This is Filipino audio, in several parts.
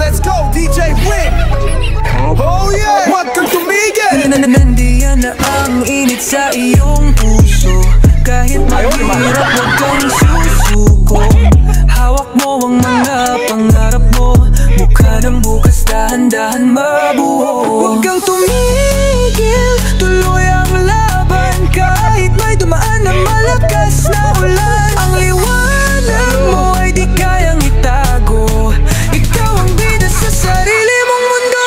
let's go, DJ Win. Oh yeah, wag kang tumigil. Nandiyan na ang init sa iyong puso. Kahit mahirap, wag kang susuko. Hawak mo ang mga pangarap mo. Mukha ng bukas, dahan-dahan mabuo. Wag kang tumigil, tuloy ang laban. Kahit may dumaan na malakas na ulan, ang liwanag mo ay di kayang itago. Ikaw ang bida sa sarili mong mundo.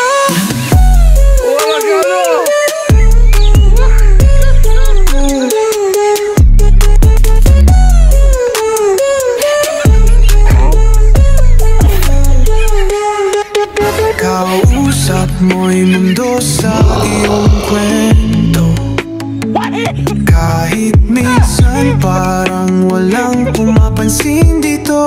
Kausap mo'y mundo sa iyong kwento. Kahit minsan parang walang pumapansin dito.